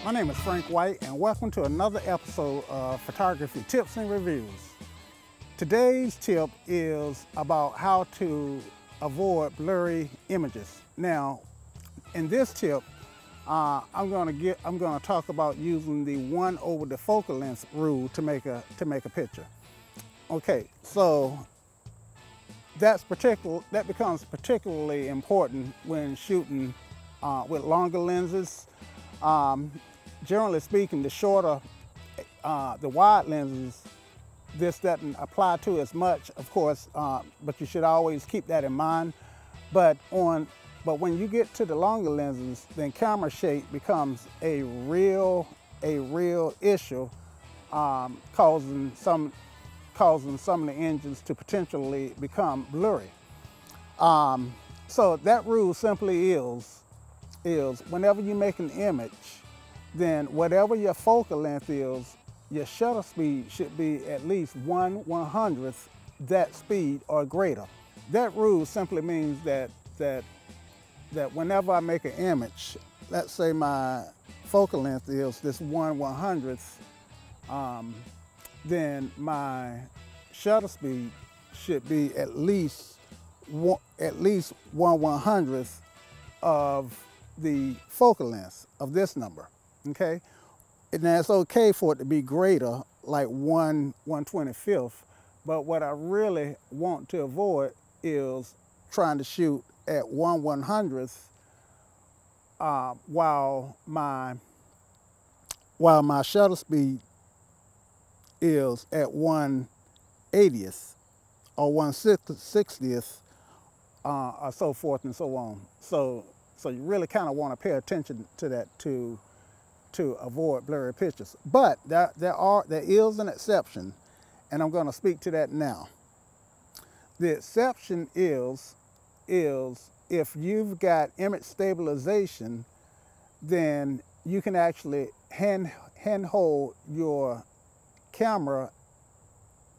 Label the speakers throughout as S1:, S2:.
S1: My name is Frank White, and welcome to another episode of Photography Tips and Reviews. Today's tip is about how to avoid blurry images. Now, in this tip, I'm going to talk about using the 1 over the focal length rule to make a picture. Okay, so that becomes particularly important when shooting with longer lenses. Generally speaking, the shorter, the wide lenses, this doesn't apply to as much, of course, but you should always keep that in mind. But when you get to the longer lenses, then camera shake becomes a real issue, causing some of the engines to potentially become blurry. So that rule simply is whenever you make an image, then whatever your focal length is, your shutter speed should be at least 1/100th that speed or greater. That rule simply means that whenever I make an image, let's say my focal length is this 1/100th, then my shutter speed should be at least 1/100th of the focal length of this number. Okay, and it's okay for it to be greater, like 1/125th, but what I really want to avoid is trying to shoot at 1/100th while my shutter speed is at 1/80th or 1/60th, or so forth and so on. So you really kind of want to pay attention to that to avoid blurry pictures. But there is an exception, and I'm going to speak to that now. The exception is if you've got image stabilization, then you can actually handhold your camera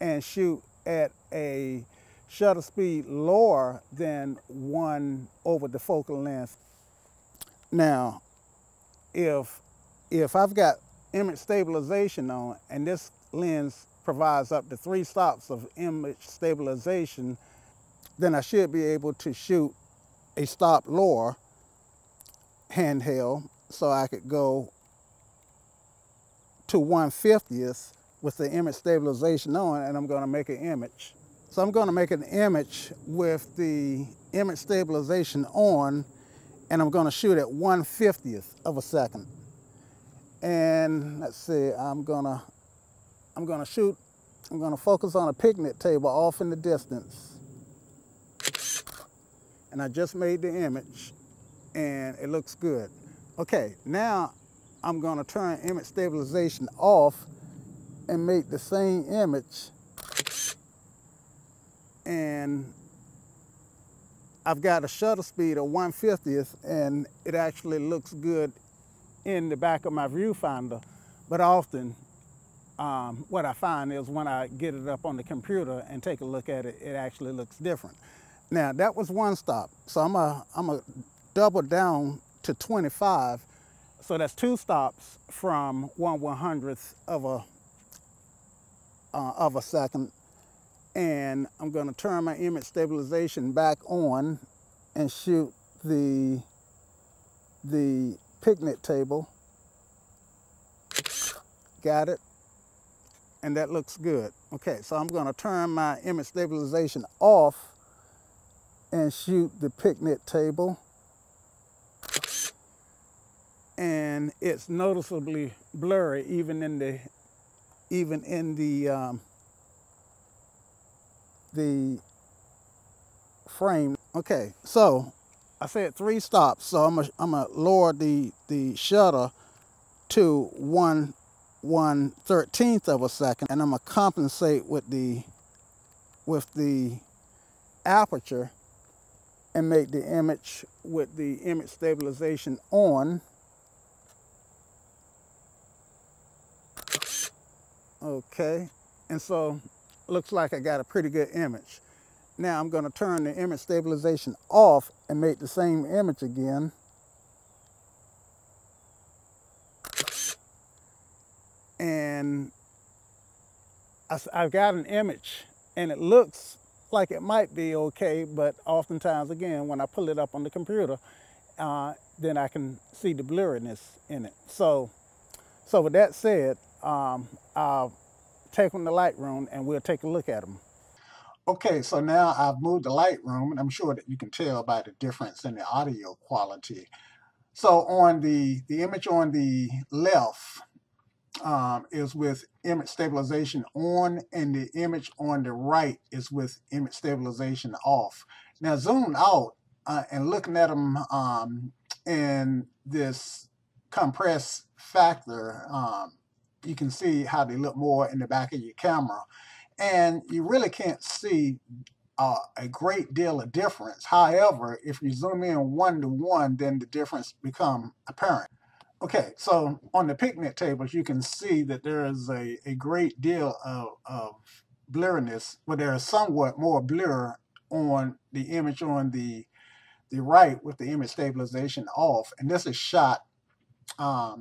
S1: and shoot at a shutter speed lower than 1 over the focal length. Now, if I've got image stabilization on, and this lens provides up to 3 stops of image stabilization, then I should be able to shoot a stop lower handheld, so I could go to 1/50th with the image stabilization on, and I'm going to make an image. So I'm going to make an image with the image stabilization on, and I'm going to shoot at 1/50th of a second. And let's see, I'm gonna focus on a picnic table off in the distance. And I just made the image, and it looks good. Okay, now I'm gonna turn image stabilization off and make the same image. And I've got a shutter speed of 1/50th, and it actually looks good in the back of my viewfinder. But often, what I find is when I get it up on the computer and take a look at it, it actually looks different. Now, that was 1 stop. So I'm a double down to 25. So that's 2 stops from 1/100th of a second. And I'm going to turn my image stabilization back on and shoot the picnic table. Got it? And that looks good. Okay, so I'm going to turn my image stabilization off and shoot the picnic table. And it's noticeably blurry even in the frame. Okay, so I said 3 stops, so I'm gonna lower the shutter to 1/113th of a second, and I'm gonna compensate with the aperture and make the image with the image stabilization on. Okay, and so looks like I got a pretty good image. Now I'm going to turn the image stabilization off and make the same image again. and I've got an image and it looks like it might be okay, but oftentimes, again, when I pull it up on the computer, then I can see the blurriness in it. So with that said, I'll take them to Lightroom and we'll take a look at them. Okay, so now I've moved to Lightroom, and I'm sure that you can tell by the difference in the audio quality. So on the image on the left is with image stabilization on, and the image on the right is with image stabilization off. Now zoomed out and looking at them in this compress factor, you can see how they look more in the back of your camera. And you really can't see a great deal of difference. However, if you zoom in 1:1, then the difference becomes apparent. Okay, so on the picnic tables, you can see that there is a great deal of blurriness, but there is somewhat more blur on the image on the right with the image stabilization off. And this is shot a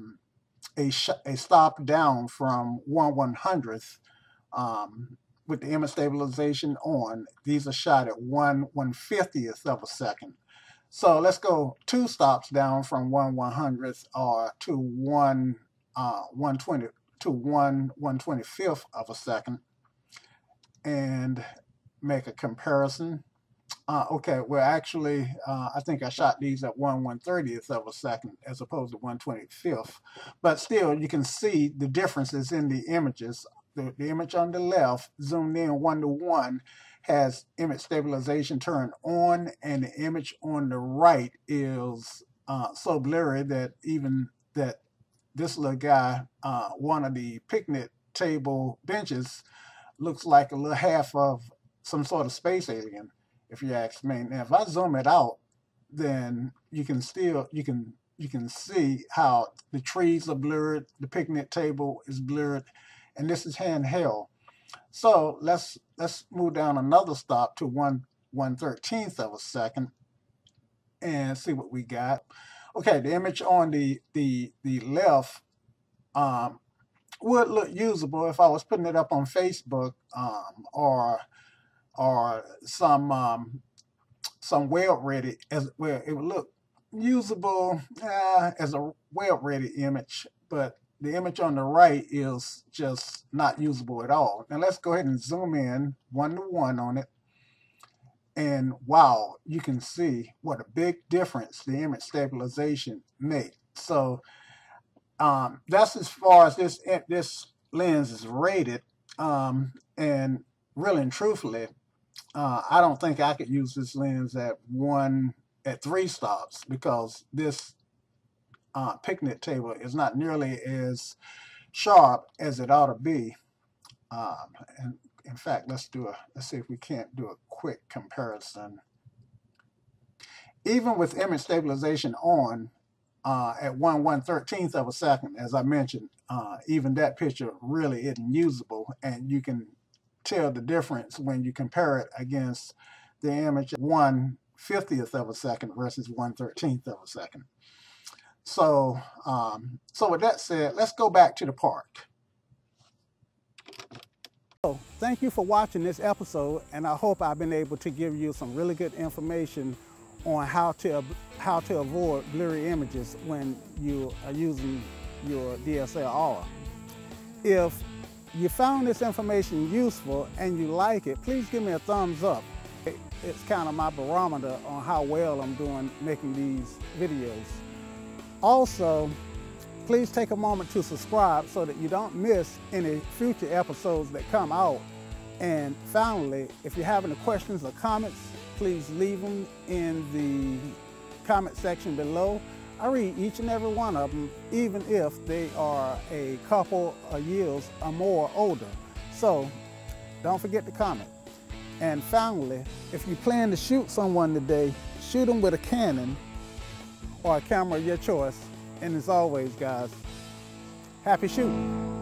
S1: stop down from 1/100th with the image stabilization on. These are shot at 1/150th of a second. So let's go 2 stops down from 1/100th or to 1/125th of a second and make a comparison. Okay, well actually I think I shot these at 1/130th of a second as opposed to 1/25th, but still you can see the differences in the images. The image on the left, zoomed in 1:1, has image stabilization turned on, and the image on the right is so blurry that even that this little guy, one of the picnic table benches, looks like a little half of some sort of space alien, if you ask me. Now, if I zoom it out, then you can see how the trees are blurred, the picnic table is blurred, and this is handheld. So let's move down another stop to 1/13th of a second and see what we got. Okay, the image on the left would look usable if I was putting it up on Facebook or some web Reddit as well. It would look usable as a web Reddit image, but the image on the right is just not usable at all. Now let's go ahead and zoom in 1:1 on it. And wow, you can see what a big difference the image stabilization makes. So that's as far as this lens is rated. And really and truthfully, I don't think I could use this lens at 3 stops, because this picnic table is not nearly as sharp as it ought to be. And in fact, let's see if we can't do a quick comparison. Even with image stabilization on at 1/113th of a second, as I mentioned, even that picture really isn't usable, and you can tell the difference when you compare it against the image at 1/50th of a second versus 1/13th of a second. So, so with that said, let's go back to the park. So, thank you for watching this episode, and I hope I've been able to give you some really good information on how to avoid blurry images when you are using your DSLR. If you found this information useful and you like it, please give me a thumbs up. It's kind of my barometer on how well I'm doing making these videos. Also, please take a moment to subscribe so that you don't miss any future episodes that come out. And finally, if you have any questions or comments, please leave them in the comment section below. I read each and every one of them, even if they are a couple of years or more older. So don't forget to comment. And finally, if you plan to shoot someone today, shoot them with a Canon or a camera of your choice. And as always, guys, happy shooting.